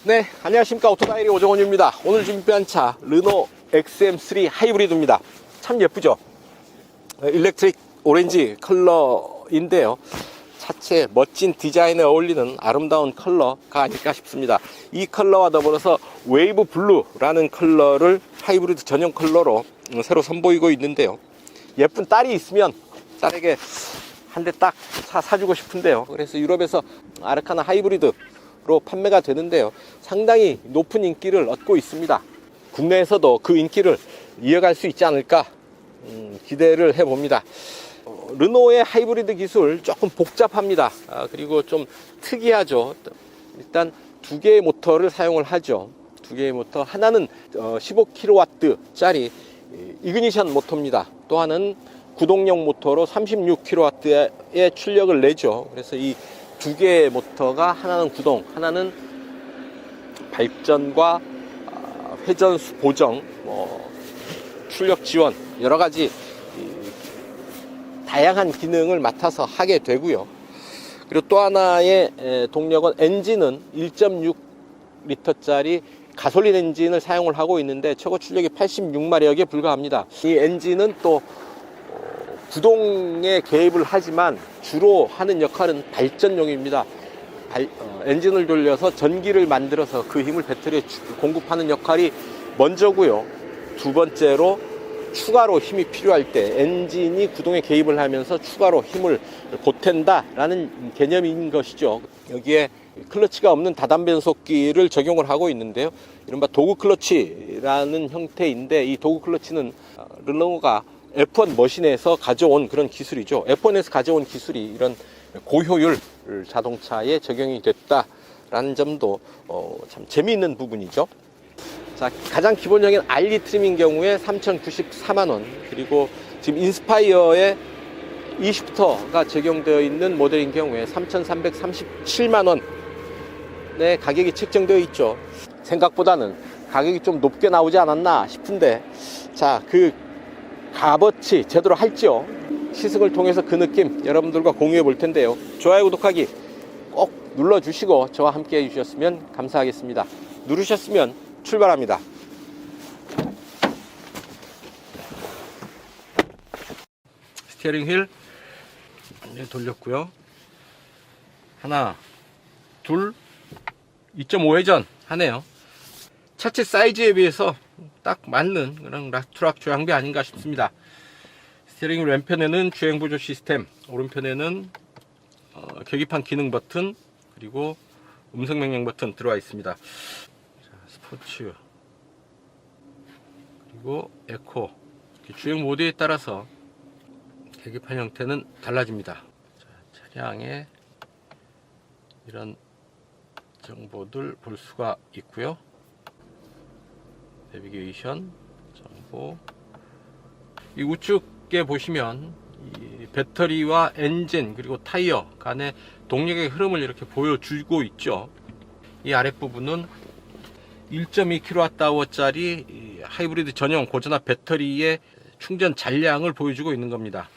네, 안녕하십니까. 오토다이리 오정원입니다. 오늘 준비한 차 르노 XM3 하이브리드입니다. 참 예쁘죠? 일렉트릭 오렌지 컬러인데요, 차체 멋진 디자인에 어울리는 아름다운 컬러가 아닐까 싶습니다. 이 컬러와 더불어서 웨이브 블루라는 컬러를 하이브리드 전용 컬러로 새로 선보이고 있는데요, 예쁜 딸이 있으면 딸에게 한 대 딱 차 사주고 싶은데요, 그래서 유럽에서 아르카나 하이브리드로 판매가 되는데요, 상당히 높은 인기를 얻고 있습니다. 국내에서도 그 인기를 이어갈 수 있지 않을까 기대를 해봅니다. 르노의 하이브리드 기술 조금 복잡합니다. 그리고 좀 특이하죠. 일단 두 개의 모터를 사용을 하죠. 두 개의 모터, 하나는 15kW 짜리 이그니션 모터입니다. 또 하나는 구동용 모터로 36kW의 출력을 내죠. 그래서 이 두 개의 모터가, 하나는 구동, 하나는 발전과 회전수 보정, 출력 지원, 여러 가지 다양한 기능을 맡아서 하게 되고요. 그리고 또 하나의 동력은, 엔진은 1.6L짜리 가솔린 엔진을 사용을 하고 있는데 최고 출력이 86마력에 불과합니다. 이 엔진은 또 구동에 개입을 하지만 주로 하는 역할은 발전용입니다. 엔진을 돌려서 전기를 만들어서 그 힘을 배터리에 공급하는 역할이 먼저고요. 두 번째로, 추가로 힘이 필요할 때 엔진이 구동에 개입을 하면서 추가로 힘을 보탠다 라는 개념인 것이죠. 여기에 클러치가 없는 다단 변속기를 적용을 하고 있는데요, 이른바 도구 클러치라는 형태인데, 이 도구 클러치는 르노가 F1 머신에서 가져온 그런 기술이죠. F1에서 가져온 기술이 이런 고효율 자동차에 적용이 됐다라는 점도 참 재미있는 부분이죠. 자, 가장 기본적인 RD 트림인 경우에 3,094만원, 그리고 지금 인스파이어에 20T가 적용되어 있는 모델인 경우에 3,337만원의 가격이 책정되어 있죠. 생각보다는 가격이 좀 높게 나오지 않았나 싶은데, 자, 그 값어치 제대로 할지요. 시승을 통해서 그 느낌 여러분들과 공유해 볼 텐데요, 좋아요, 구독하기 꼭 눌러주시고 저와 함께 해주셨으면 감사하겠습니다. 누르셨으면 출발합니다. 스티어링 휠 돌렸고요. 하나, 둘, 2.5회전 하네요. 차체 사이즈에 비해서 딱 맞는 그런 라스트락 조향비 아닌가 싶습니다. 스티어링 휠 왼편에는 주행 보조 시스템, 오른편에는 계기판 기능 버튼, 그리고 음성 명령 버튼 들어와 있습니다. 자, 스포츠, 그리고 에코, 주행 모드에 따라서 계기판 형태는 달라집니다. 자, 차량의 이런 정보들 볼 수가 있고요. 내비게이션 정보, 이 우측에 보시면 이 배터리와 엔진 그리고 타이어 간의 동력의 흐름을 이렇게 보여주고 있죠. 이 아랫부분은 1.2kWh짜리 하이브리드 전용 고전압 배터리의 충전 잔량을 보여주고 있는 겁니다.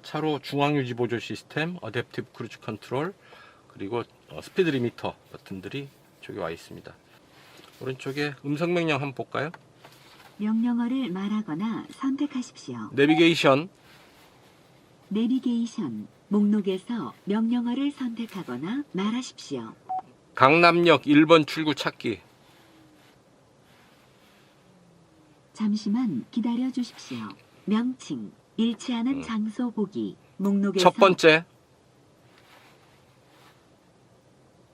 차로 중앙 유지 보조 시스템, 어댑티브 크루즈 컨트롤, 그리고 스피드 리미터 버튼들이 저기 와 있습니다. 오른쪽에 음성 명령 한번 볼까요? 명령어를 말하거나 선택하십시오. 내비게이션, 내비게이션 목록에서 명령어를 선택하거나 말하십시오. 강남역 1번 출구 찾기, 잠시만 기다려 주십시오. 명칭 일치하는 장소 보기 목록에서 첫 번째,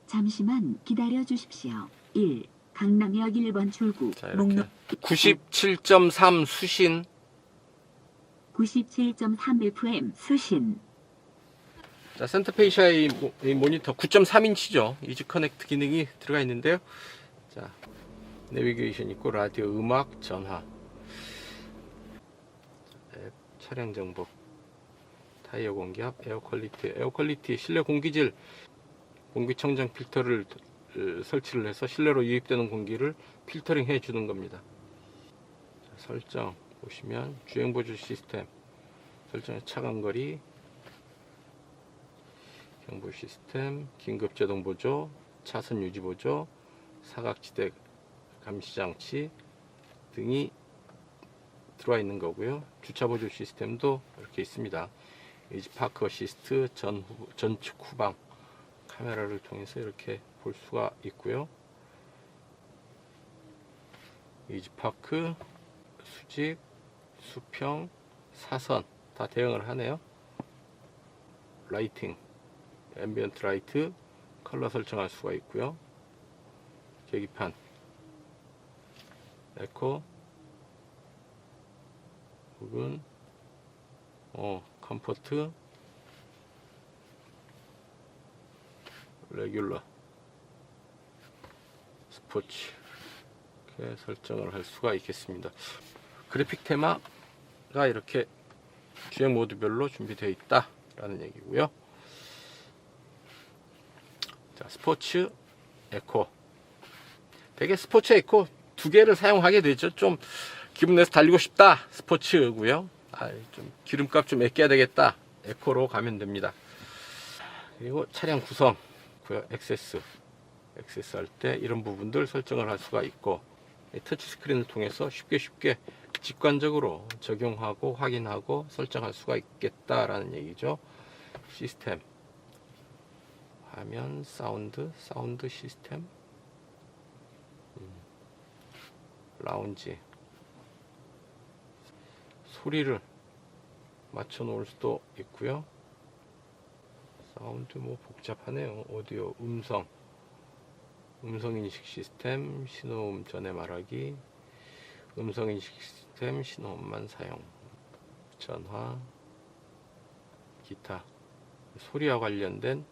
잠시만 기다려 주십시오. 1. 강남역 1번 출구 자, 이렇게 목록 97.3 수신, 97.3 FM 수신. 자, 센터페이시아의 이 모니터 9.3인치죠. 이지 커넥트 기능이 들어가 있는데요. 자, 내비게이션 있고, 라디오, 음악, 전화, 앱, 차량 정보, 타이어 공기압, 에어 퀄리티, 실내 공기질, 공기청정 필터를 설치를 해서 실내로 유입되는 공기를 필터링 해 주는 겁니다. 자, 설정 보시면 주행 보조 시스템 설정의 차간거리, 경보 시스템, 긴급 제동 보조, 차선 유지 보조, 사각지대 감시장치 등이 들어와 있는 거고요. 주차 보조 시스템도 이렇게 있습니다. 이지 파크 어시스트, 전측 후방 카메라를 통해서 이렇게 볼 수가 있고요. 이지 파크, 수직, 수평, 사선 다 대응을 하네요. 라이팅, 앰비언트 라이트, 컬러 설정할 수가 있고요. 계기판, 에코, 혹은 컴포트, 레귤러, 스포츠 이렇게 설정을 할 수가 있겠습니다. 그래픽 테마가 이렇게 주행 모드별로 준비되어 있다 라는 얘기고요. 자, 스포츠 에코. 되게 스포츠 에코 두 개를 사용하게 되죠. 좀 기분 내서 달리고 싶다, 스포츠고요. 좀 기름값 좀 아껴야 되겠다, 에코로 가면 됩니다. 그리고 차량 구성, 액세스 할 때 이런 부분들 설정을 할 수가 있고, 터치 스크린을 통해서 쉽게 직관적으로 적용하고 확인하고 설정할 수가 있겠다라는 얘기죠. 시스템, 화면, 사운드 시스템, 라운지, 소리를 맞춰 놓을 수도 있고요. 사운드 뭐 복잡하네요. 오디오, 음성 인식 시스템, 신호음 전해 말하기, 음성 인식 시스템, 신호음만 사용, 전화, 기타, 소리와 관련된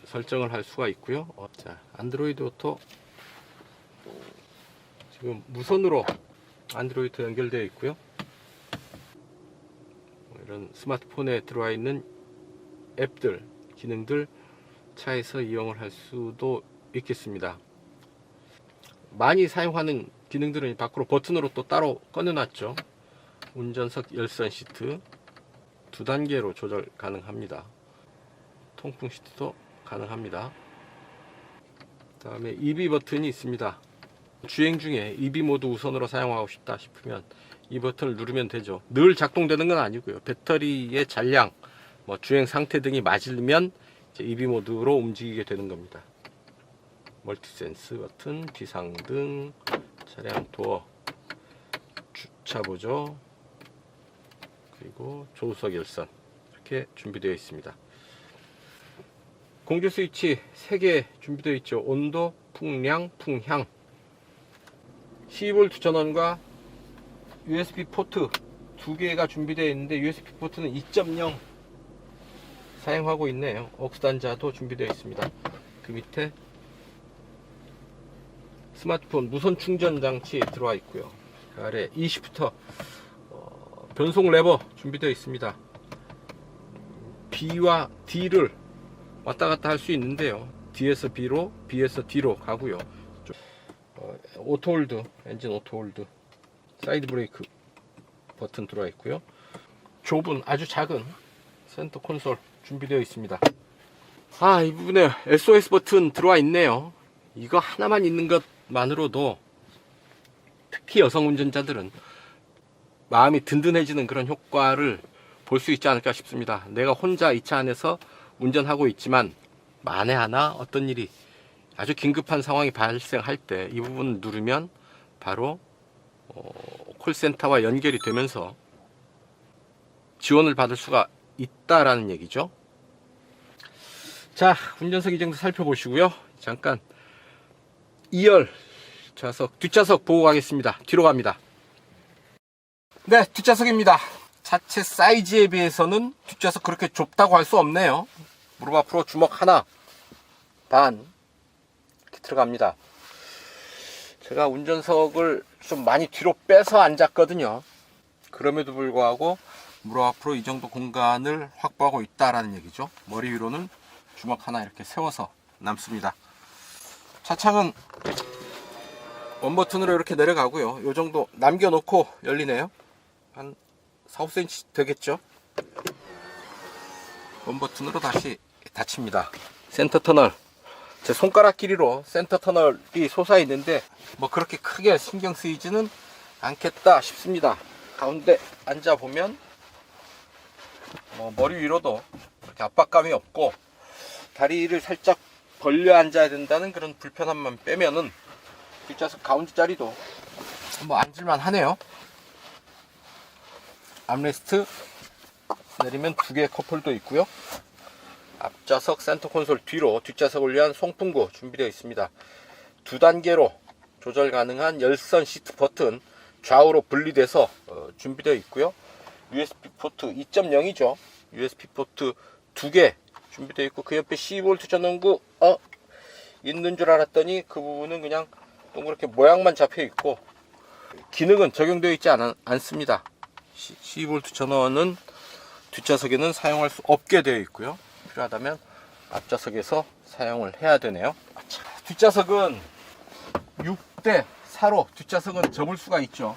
설정을 할 수가 있고요. 자, 안드로이드 오토, 지금 무선으로 안드로이드 연결되어 있고요. 이런 스마트폰에 들어와 있는 앱들, 기능들 차에서 이용을 할 수도 있겠습니다. 많이 사용하는 기능들은 밖으로 버튼으로 또 따로 꺼내놨죠. 운전석 열선 시트 2단계로 조절 가능합니다. 통풍 시트도 가능합니다. 그 다음에 EB 버튼이 있습니다. 주행 중에 EB 모드 우선으로 사용하고 싶다 싶으면 이 버튼을 누르면 되죠. 늘 작동되는 건 아니고요. 배터리의 잔량, 주행 상태 등이 맞으면 이제 EB 모드로 움직이게 되는 겁니다. 멀티센스 버튼, 비상등, 차량 도어, 주차 보조, 그리고 조수석 열선 이렇게 준비되어 있습니다. 공조 스위치 3개 준비되어 있죠. 온도, 풍량, 풍향, 12V 전원과 USB 포트 2개가 준비되어 있는데 USB 포트는 2.0 사용하고 있네요. 억스 단자도 준비되어 있습니다. 그 밑에 스마트폰 무선 충전 장치 들어와 있고요. 그 아래 e시프터 변속 레버 준비되어 있습니다. B와 D를 왔다 갔다 할 수 있는데요. D에서 B로, B에서 D로 가고요. 오토홀드, 엔진 오토홀드, 사이드 브레이크 버튼 들어와 있고요. 좁은 아주 작은 센터 콘솔 준비되어 있습니다. 이 부분에 SOS 버튼 들어와 있네요. 이거 하나만 있는 것만으로도 특히 여성 운전자들은 마음이 든든해지는 그런 효과를 볼 수 있지 않을까 싶습니다. 내가 혼자 이 차 안에서 운전하고 있지만 만에 하나 어떤 일이 아주 긴급한 상황이 발생할 때 이 부분을 누르면 바로 콜센터와 연결이 되면서 지원을 받을 수가 있다라는 얘기죠. 자, 운전석 이정도 살펴보시고요. 잠깐 2열 좌석, 뒷좌석 보고 가겠습니다. 뒤로 갑니다. 네, 뒷좌석입니다. 자체 사이즈에 비해서는 뒷좌석 그렇게 좁다고 할 수 없네요. 무릎 앞으로 주먹 하나 반 이렇게 들어갑니다. 제가 운전석을 좀 많이 뒤로 빼서 앉았거든요. 그럼에도 불구하고 무릎 앞으로 이 정도 공간을 확보하고 있다라는 얘기죠. 머리 위로는 주먹 하나 이렇게 세워서 남습니다. 차창은 원버튼으로 이렇게 내려가고요. 이 정도 남겨놓고 열리네요. 한 4, 5cm 되겠죠. 원버튼으로 다시 닫힙니다. 센터 터널 제 손가락 길이로 센터 터널이 솟아 있는데 뭐 그렇게 크게 신경 쓰이지는 않겠다 싶습니다. 가운데 앉아 보면 머리 위로도 그렇게 압박감이 없고, 다리를 살짝 벌려 앉아야 된다는 그런 불편함만 빼면은 뒷좌석 가운데 자리도 뭐 앉을만 하네요. 암레스트 내리면 2개의 컵홀더 있고요. 앞좌석 센터 콘솔 뒤로 뒷좌석을 위한 송풍구 준비되어 있습니다. 2단계로 조절 가능한 열선 시트 버튼 좌우로 분리돼서 준비되어 있고요. USB 포트 2.0이죠. USB 포트 2개 준비되어 있고, 그 옆에 12V 전원구 있는 줄 알았더니 그 부분은 그냥 동그랗게 모양만 잡혀 있고 기능은 적용되어 있지 않습니다. 12V 전원은 뒷좌석에는 사용할 수 없게 되어 있고요. 필요하다면 앞좌석에서 사용을 해야 되네요. 뒷좌석은 6대 4로 뒷좌석은 접을 수가 있죠.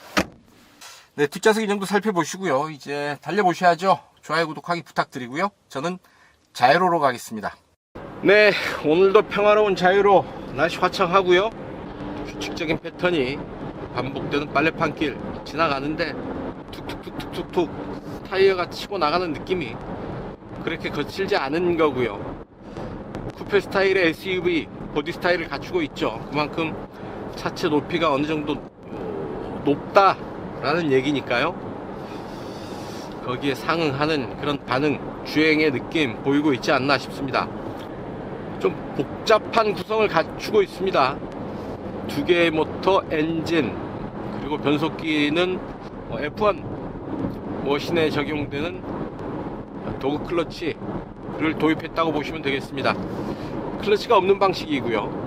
네, 뒷좌석 이 정도 살펴보시고요. 이제 달려보셔야죠. 좋아요, 구독하기 부탁드리고요. 저는 자유로로 가겠습니다. 네, 오늘도 평화로운 자유로 날씨 화창하고요. 규칙적인 패턴이 반복되는 빨래판길 지나가는데 툭툭툭툭툭 타이어가 치고 나가는 느낌이 그렇게 거칠지 않은 거고요. 쿠페 스타일의 SUV 보디 스타일을 갖추고 있죠. 그만큼 차체 높이가 어느 정도 높다라는 얘기니까요. 거기에 상응하는 그런 반응, 주행의 느낌 보이고 있지 않나 싶습니다. 좀 복잡한 구성을 갖추고 있습니다. 2개의 모터, 엔진, 그리고 변속기는 F1 머신에 적용되는 도그 클러치를 도입했다고 보시면 되겠습니다. 클러치가 없는 방식이고요.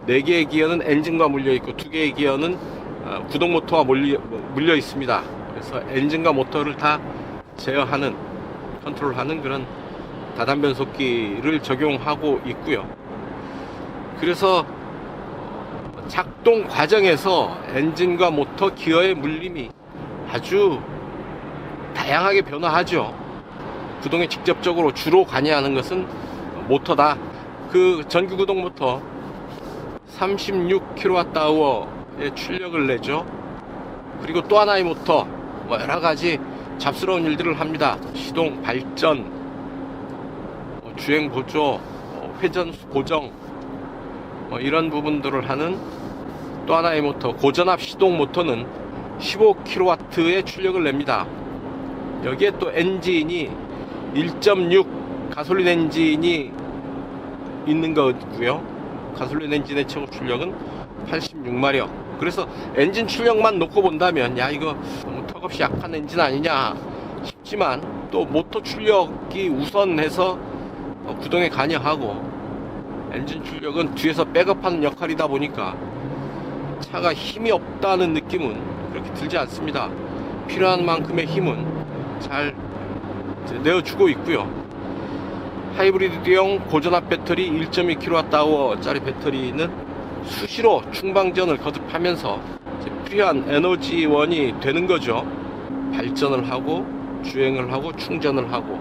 4개의 기어는 엔진과 물려있고 2개의 기어는 구동 모터와 물려 있습니다. 그래서 엔진과 모터를 다 제어하는, 컨트롤하는 그런 다단 변속기를 적용하고 있고요. 그래서 작동 과정에서 엔진과 모터, 기어의 물림이 아주 다양하게 변화하죠. 구동에 직접적으로 주로 관여하는 것은 모터다. 그 전기 구동 모터 36kWh의 출력을 내죠. 그리고 또 하나의 모터 여러가지 잡스러운 일들을 합니다. 시동, 발전, 주행 보조, 회전 고정, 이런 부분들을 하는 또 하나의 모터, 고전압 시동 모터는 15kW의 출력을 냅니다. 여기에 또 엔진이 1.6 가솔린 엔진이 있는 거고요. 가솔린 엔진의 최고 출력은 86마력. 그래서 엔진 출력만 놓고 본다면 야, 이거 너무 턱없이 약한 엔진 아니냐 싶지만, 또 모터 출력이 우선해서 구동에 관여하고 엔진 출력은 뒤에서 백업하는 역할이다 보니까 차가 힘이 없다는 느낌은 그렇게 들지 않습니다. 필요한 만큼의 힘은 잘 내어주고 있고요. 하이브리드용 고전압 배터리 1.2kWh 짜리 배터리는 수시로 충방전을 거듭하면서 필요한 에너지원이 되는 거죠. 발전을 하고 주행을 하고 충전을 하고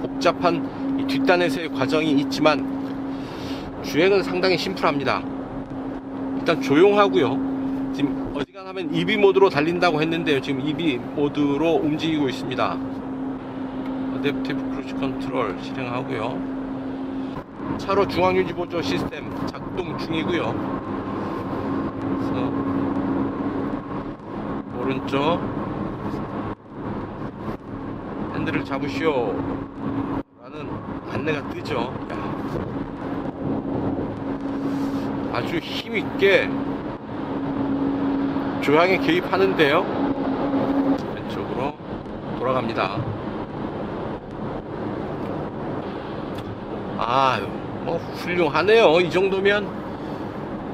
복잡한 이 뒷단에서의 과정이 있지만 주행은 상당히 심플합니다. 일단 조용하고요. 지금 어지간하면 EV 모드로 달린다고 했는데요. 지금 EV 모드로 움직이고 있습니다. 어댑티브 크루즈 컨트롤 실행하고요. 차로 중앙유지 보조 시스템 작동 중이고요. 그래서 오른쪽 핸들을 잡으시오 라는 안내가 뜨죠. 아주 힘있게 조향에 개입하는데요. 왼쪽으로 돌아갑니다. 뭐 훌륭하네요. 이 정도면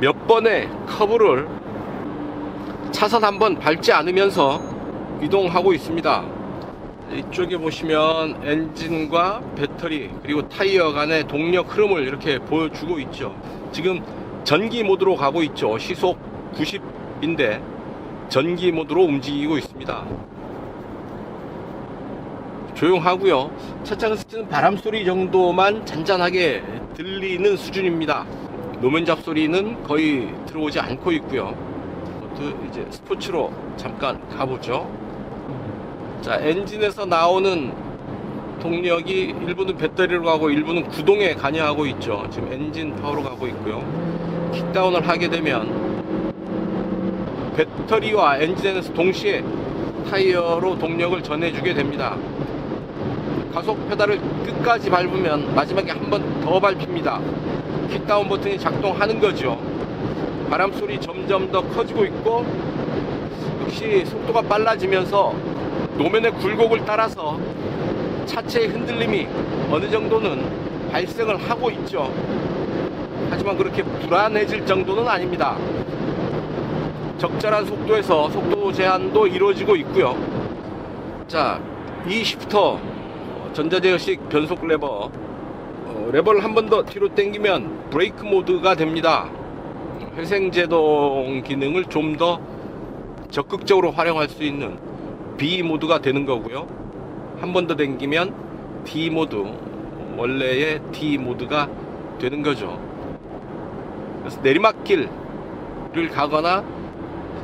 몇 번의 커브를 차선 한번 밟지 않으면서 이동하고 있습니다. 이쪽에 보시면 엔진과 배터리 그리고 타이어 간의 동력 흐름을 이렇게 보여주고 있죠. 지금 전기 모드로 가고 있죠. 시속 90인데 전기 모드로 움직이고 있습니다. 조용하고요. 차창을 스치는 바람 소리 정도만 잔잔하게 들리는 수준입니다. 노면 잡소리는 거의 들어오지 않고 있고요. 이제 스포츠로 잠깐 가보죠. 자, 엔진에서 나오는 동력이 일부는 배터리로 가고 일부는 구동에 관여하고 있죠. 지금 엔진 파워로 가고 있고요. 킥다운을 하게 되면 배터리와 엔진에서 동시에 타이어로 동력을 전해주게 됩니다. 가속 페달을 끝까지 밟으면 마지막에 한 번 더 밟힙니다. 킥다운 버튼이 작동하는 거죠. 바람소리 점점 더 커지고 있고, 역시 속도가 빨라지면서 노면의 굴곡을 따라서 차체의 흔들림이 어느 정도는 발생을 하고 있죠. 하지만 그렇게 불안해질 정도는 아닙니다. 적절한 속도에서 속도 제한도 이루어지고 있고요. 자, 이 시프터 전자제어식 변속 레버, 레버를 한 번 더 뒤로 당기면 브레이크 모드가 됩니다. 회생제동 기능을 좀 더 적극적으로 활용할 수 있는 B 모드가 되는 거고요. 한 번 더 당기면 D 모드, 원래의 D 모드가 되는 거죠. 그래서 내리막길을 가거나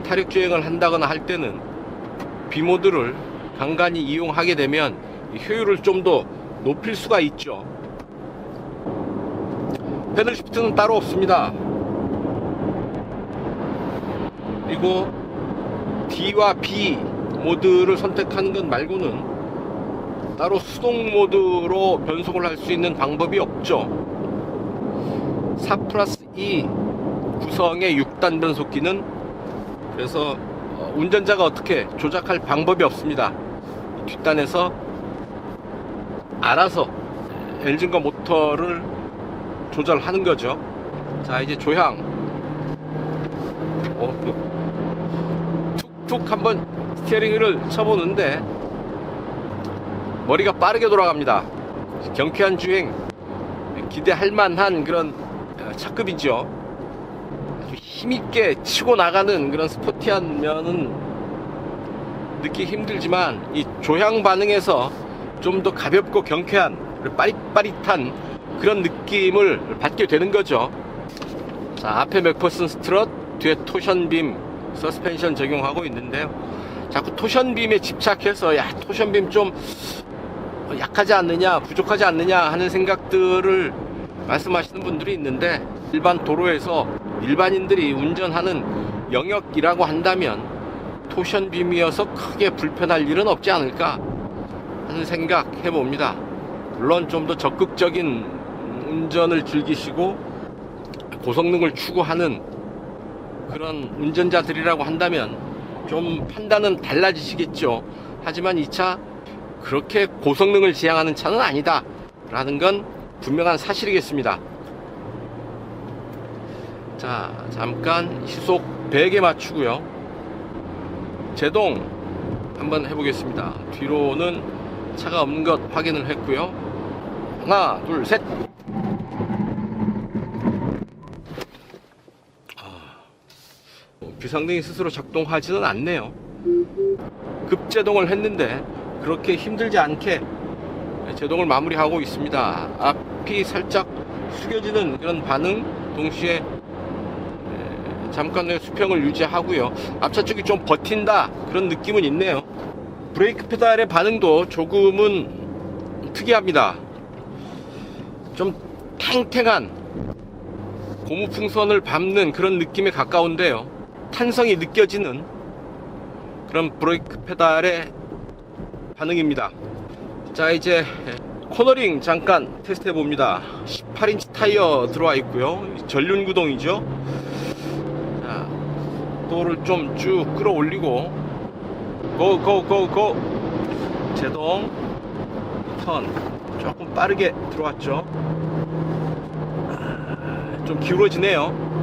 타력 주행을 한다거나 할 때는 B 모드를 간간히 이용하게 되면 효율을 좀 더 높일 수가 있죠. 패들 시프트는 따로 없습니다. 그리고 D와 B 모드를 선택하는 것 말고는 따로 수동 모드로 변속을 할 수 있는 방법이 없죠. 4+2 구성의 6단 변속기는 그래서 운전자가 어떻게 조작할 방법이 없습니다. 뒷단에서 알아서 엔진과 모터를 조절하는 거죠. 자, 이제 조향 툭툭 한번 스티어링 휠을 쳐보는데 머리가 빠르게 돌아갑니다. 경쾌한 주행 기대할 만한 그런 차급이죠. 아주 힘있게 치고 나가는 그런 스포티한 면은 느끼기 힘들지만 이 조향 반응에서 좀 더 가볍고 경쾌한 빠릿빠릿한 그런 느낌을 받게 되는 거죠. 자, 앞에 맥퍼슨 스트럿, 뒤에 토션빔 서스펜션 적용하고 있는데요. 자꾸 토션빔에 집착해서 야, 토션빔 좀 약하지 않느냐, 부족하지 않느냐 하는 생각들을 말씀하시는 분들이 있는데, 일반 도로에서 일반인들이 운전하는 영역이라고 한다면 토션빔이어서 크게 불편할 일은 없지 않을까 하는 생각 해봅니다. 물론 좀 더 적극적인 운전을 즐기시고 고성능을 추구하는 그런 운전자들이라고 한다면 좀 판단은 달라지시겠죠. 하지만 이 차 그렇게 고성능을 지향하는 차는 아니다 라는 건 분명한 사실이겠습니다. 자, 잠깐 시속 100에 맞추고요. 제동 한번 해보겠습니다. 뒤로는 차가 없는 것 확인을 했고요. 하나, 둘, 셋. 비상등이 스스로 작동하지는 않네요. 급제동을 했는데 그렇게 힘들지 않게 제동을 마무리하고 있습니다. 앞이 살짝 숙여지는 그런 반응, 동시에 잠깐의 수평을 유지하고요. 앞차 쪽이 좀 버틴다 그런 느낌은 있네요. 브레이크 페달의 반응도 조금은 특이합니다. 좀 탱탱한 고무풍선을 밟는 그런 느낌에 가까운데요. 탄성이 느껴지는 그런 브레이크 페달의 반응입니다. 자, 이제 코너링 잠깐 테스트 해봅니다. 18인치 타이어 들어와 있고요. 전륜 구동이죠. 자, 도를 좀 쭉 끌어올리고 고 제동 턴 조금 빠르게 들어왔죠. 좀 기울어지네요.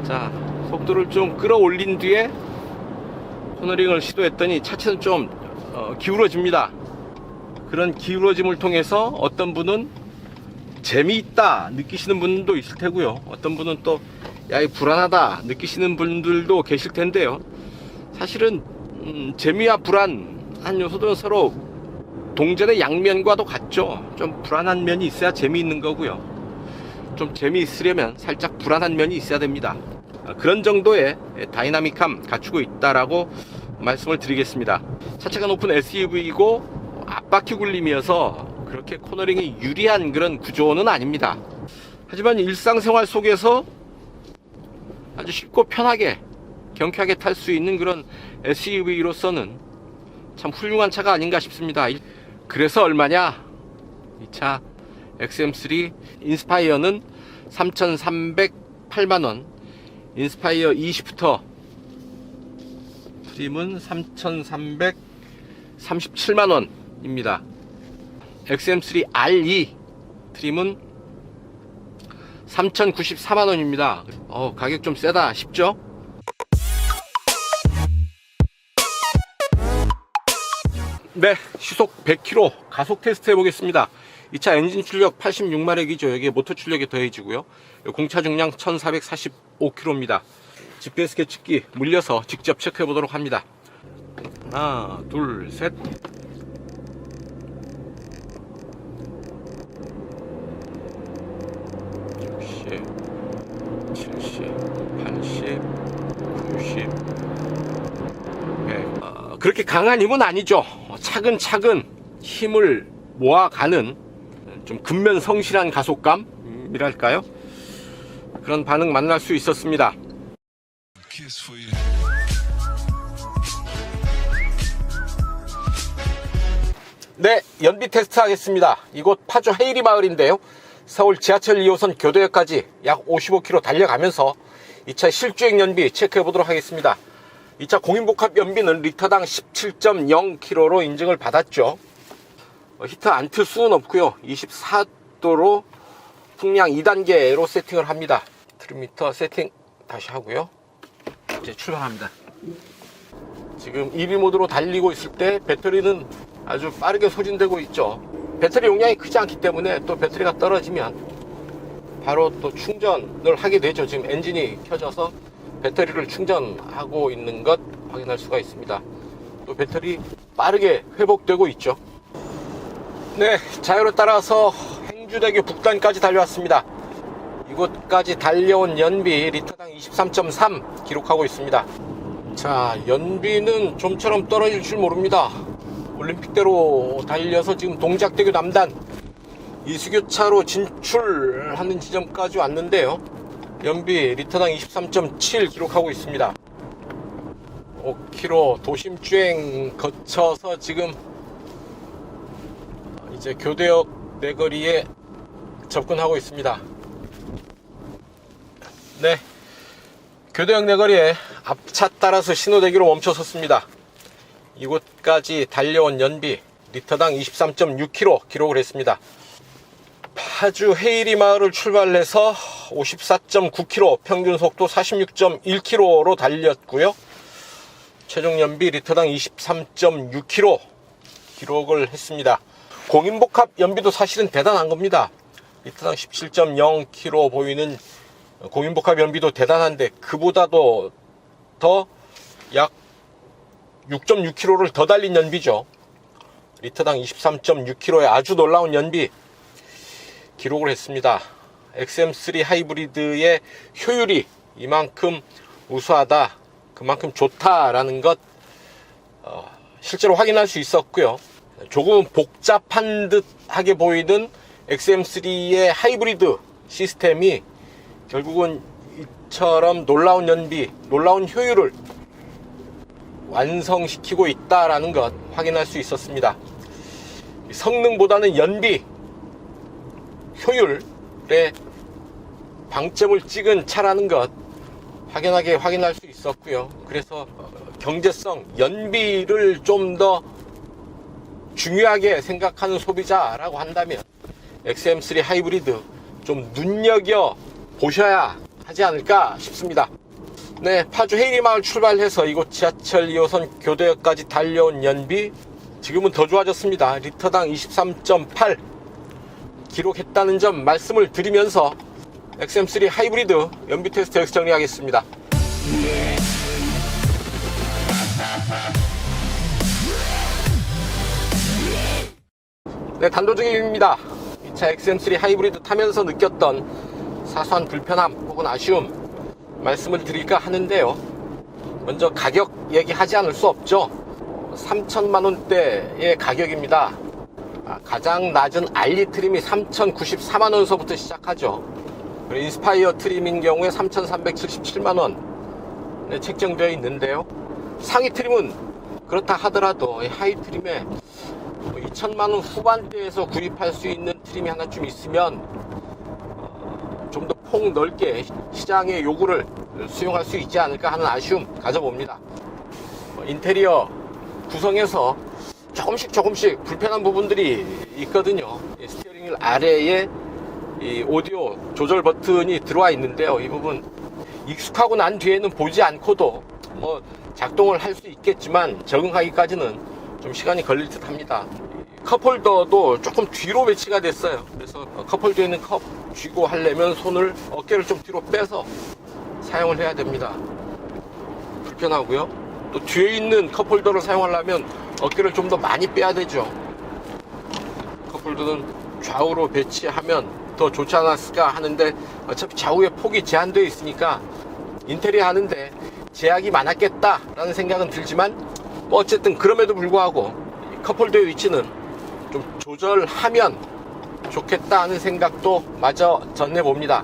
자, 속도를 좀 끌어올린 뒤에 코너링을 시도했더니 차체는 좀 기울어집니다. 그런 기울어짐을 통해서 어떤 분은 재미있다 느끼시는 분도 있을 테고요. 어떤 분은 또 야, 이 불안하다 느끼시는 분들도 계실 텐데요. 사실은 재미와 불안한 요소들은 서로 동전의 양면과도 같죠. 좀 불안한 면이 있어야 재미있는 거고요. 좀 재미있으려면 살짝 불안한 면이 있어야 됩니다. 그런 정도의 다이나믹함 갖추고 있다라고 말씀을 드리겠습니다. 차체가 높은 SUV이고 앞바퀴 굴림이어서 그렇게 코너링이 유리한 그런 구조는 아닙니다. 하지만 일상생활 속에서 아주 쉽고 편하게 경쾌하게 탈 수 있는 그런 SUV로서는 참 훌륭한 차가 아닌가 싶습니다. 그래서 얼마냐? 이 차 XM3 인스파이어는 3,308만원, 인스파이어 20부터 트림은 3,337만원입니다. XM3 RE 트림은 3,094만원입니다. 가격 좀 세다 싶죠? 네, 시속 100km 가속 테스트 해보겠습니다. 이 차 엔진 출력 86마력이죠. 여기에 모터 출력이 더해지고요. 공차 중량 1445km입니다. GPS 계측기 물려서 직접 체크해 보도록 합니다. 하나, 둘, 셋. 60, 70, 80, 90, 100. 그렇게 강한 힘은 아니죠. 차근차근 힘을 모아가는 좀 근면성실한 가속감이랄까요? 그런 반응 만날 수 있었습니다. 네, 연비 테스트 하겠습니다. 이곳 파주 헤이리 마을인데요. 서울 지하철 2호선 교대역까지 약 55km 달려가면서 이 차 실주행 연비 체크해 보도록 하겠습니다. 이 차 공인복합 연비는 리터당 17.0km로 인증을 받았죠. 히터 안 틀 수는 없고요. 24도로 풍량 2단계로 세팅을 합니다. 트림미터 세팅 다시 하고요. 이제 출발합니다. 지금 EV 모드로 달리고 있을 때 배터리는 아주 빠르게 소진되고 있죠. 배터리 용량이 크지 않기 때문에 또 배터리가 떨어지면 바로 또 충전을 하게 되죠. 지금 엔진이 켜져서 배터리를 충전하고 있는 것 확인할 수가 있습니다. 또 배터리 빠르게 회복되고 있죠. 네, 자유를 따라서 행주대교 북단까지 달려왔습니다. 이곳까지 달려온 연비 리터당 23.3 기록하고 있습니다. 자, 연비는 좀처럼 떨어질 줄 모릅니다. 올림픽대로 달려서 지금 동작대교 남단 이수교차로 진출하는 지점까지 왔는데요. 연비 리터당 23.7 기록하고 있습니다. 5km 도심주행 거쳐서 지금 이제 교대역 내거리에 접근하고 있습니다. 네, 교대역 내거리에 앞차 따라서 신호대기로 멈춰섰습니다. 이곳까지 달려온 연비 리터당 23.6km 기록을 했습니다. 파주 헤이리 마을을 출발해서 54.9km, 평균 속도 46.1km로 달렸고요. 최종 연비 리터당 23.6km 기록을 했습니다. 공인복합 연비도 사실은 대단한 겁니다. 리터당 17.0km 보이는 공인복합 연비도 대단한데 그보다도 더 약 6.6km를 더 달린 연비죠. 리터당 23.6km의 아주 놀라운 연비 기록을 했습니다. XM3 하이브리드의 효율이 이만큼 우수하다, 그만큼 좋다라는 것 실제로 확인할 수 있었고요. 조금 복잡한 듯하게 보이는 XM3의 하이브리드 시스템이 결국은 이처럼 놀라운 연비, 놀라운 효율을 완성시키고 있다라는 것 확인할 수 있었습니다. 성능보다는 연비, 효율에 방점을 찍은 차라는 것 확연하게 확인할 수 있었고요. 그래서 경제성, 연비를 좀 더 중요하게 생각하는 소비자라고 한다면 XM3 하이브리드 좀 눈여겨 보셔야 하지 않을까 싶습니다. 네, 파주 헤이리 마을 출발해서 이곳 지하철 2호선 교대역까지 달려온 연비 지금은 더 좋아졌습니다. 리터당 23.8 기록했다는 점 말씀을 드리면서 XM3 하이브리드 연비 테스트 여기서 정리하겠습니다. 네, 단도직입니다. 이 차 XM3 하이브리드 타면서 느꼈던 사소한 불편함 혹은 아쉬움 말씀을 드릴까 하는데요. 먼저 가격 얘기하지 않을 수 없죠. 3천만 원대의 가격입니다. 가장 낮은 알리 트림이 3,094만 원서부터 시작하죠. 그리고 인스파이어 트림인 경우에 3,377만 원에 책정되어 있는데요. 상위 트림은 그렇다 하더라도 하이 트림에 2천만 원 후반대에서 구입할 수 있는 트림이 하나쯤 있으면 좀 더 폭 넓게 시장의 요구를 수용할 수 있지 않을까 하는 아쉬움 가져봅니다. 인테리어 구성에서 조금씩 불편한 부분들이 있거든요. 스티어링 휠 아래에 이 오디오 조절 버튼이 들어와 있는데요. 이 부분 익숙하고 난 뒤에는 보지 않고도 뭐 작동을 할 수 있겠지만 적응하기까지는 좀 시간이 걸릴 듯 합니다. 컵홀더도 조금 뒤로 배치가 됐어요. 그래서 컵홀더에 있는 컵 쥐고 하려면 손을 어깨를 좀 뒤로 빼서 사용을 해야 됩니다. 불편하고요. 또 뒤에 있는 컵홀더를 사용하려면 어깨를 좀 더 많이 빼야 되죠. 컵홀더는 좌우로 배치하면 더 좋지 않았을까 하는데 어차피 좌우의 폭이 제한되어 있으니까 인테리어 하는데 제약이 많았겠다라는 생각은 들지만 뭐 어쨌든 그럼에도 불구하고 컵홀더의 위치는 좀 조절하면 좋겠다 하는 생각도 마저 전해봅니다.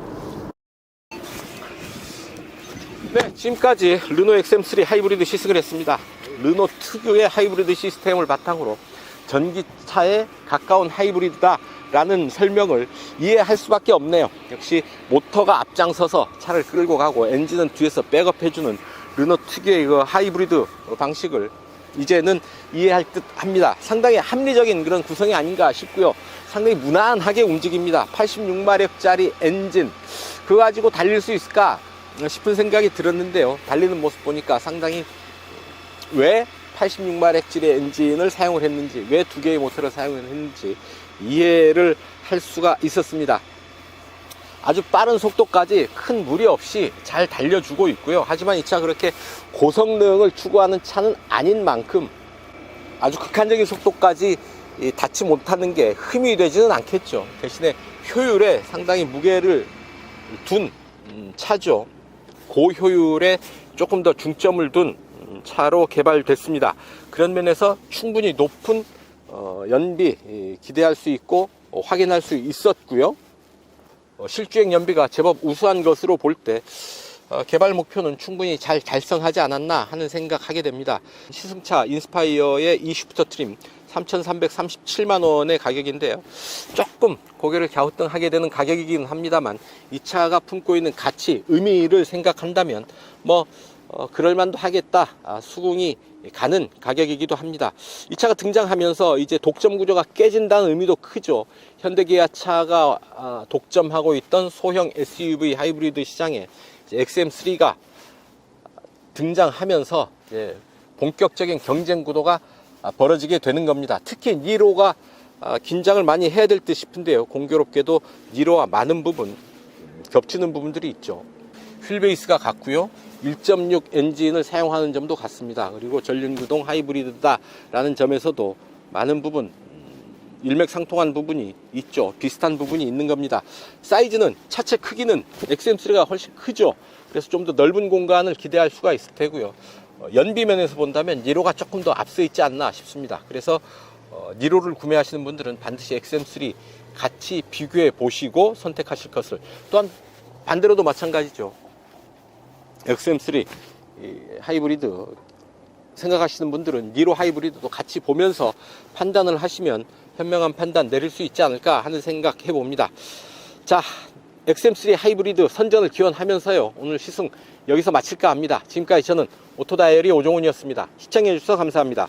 네, 지금까지 르노 XM3 하이브리드 시승을 했습니다. 르노 특유의 하이브리드 시스템을 바탕으로 전기차에 가까운 하이브리드다 라는 설명을 이해할 수밖에 없네요. 역시 모터가 앞장서서 차를 끌고 가고 엔진은 뒤에서 백업해주는 르노 특유의 그 하이브리드 방식을 이제는 이해할 듯 합니다. 상당히 합리적인 그런 구성이 아닌가 싶고요. 상당히 무난하게 움직입니다. 86마력짜리 엔진 그거 가지고 달릴 수 있을까 싶은 생각이 들었는데요. 달리는 모습 보니까 상당히 왜 86마력짜리 엔진을 사용을 했는지, 왜 두 개의 모터를 사용을 했는지 이해를 할 수가 있었습니다. 아주 빠른 속도까지 큰 무리 없이 잘 달려주고 있고요. 하지만 이 차 그렇게 고성능을 추구하는 차는 아닌 만큼 아주 극한적인 속도까지 닿지 못하는 게 흠이 되지는 않겠죠. 대신에 효율에 상당히 무게를 둔 차죠. 고효율에 조금 더 중점을 둔 차로 개발됐습니다. 그런 면에서 충분히 높은 연비 기대할 수 있고 확인할 수 있었고요. 실주행 연비가 제법 우수한 것으로 볼 때 개발 목표는 충분히 잘 달성하지 않았나 하는 생각하게 됩니다. 시승차 인스파이어의 이슈프터 트림 3,337만 원의 가격인데요. 조금 고개를 갸우뚱하게 되는 가격이긴 합니다만 이 차가 품고 있는 가치, 의미를 생각한다면 뭐 그럴만도 하겠다, 수긍이 가는 가격이기도 합니다. 이 차가 등장하면서 이제 독점 구조가 깨진다는 의미도 크죠. 현대기아차가 독점하고 있던 소형 SUV 하이브리드 시장에 XM3가 등장하면서 이제 본격적인 경쟁 구도가 벌어지게 되는 겁니다. 특히 니로가 긴장을 많이 해야 될 듯 싶은데요. 공교롭게도 니로와 많은 부분 겹치는 부분들이 있죠. 휠베이스가 같고요. 1.6 엔진을 사용하는 점도 같습니다. 그리고 전륜구동 하이브리드다 라는 점에서도 많은 부분 일맥상통한 부분이 있죠. 비슷한 부분이 있는 겁니다. 사이즈는, 차체 크기는 XM3가 훨씬 크죠. 그래서 좀 더 넓은 공간을 기대할 수가 있을 테고요. 연비 면에서 본다면 니로가 조금 더 앞서 있지 않나 싶습니다. 그래서 니로를 구매하시는 분들은 반드시 XM3 같이 비교해 보시고 선택하실 것을, 또한 반대로도 마찬가지죠. XM3 하이브리드 생각하시는 분들은 니로 하이브리드도 같이 보면서 판단을 하시면 현명한 판단 내릴 수 있지 않을까 하는 생각 해봅니다. 자, XM3 하이브리드 선전을 기원하면서요, 오늘 시승 여기서 마칠까 합니다. 지금까지 저는 오토다이어리 오종훈이었습니다. 시청해 주셔서 감사합니다.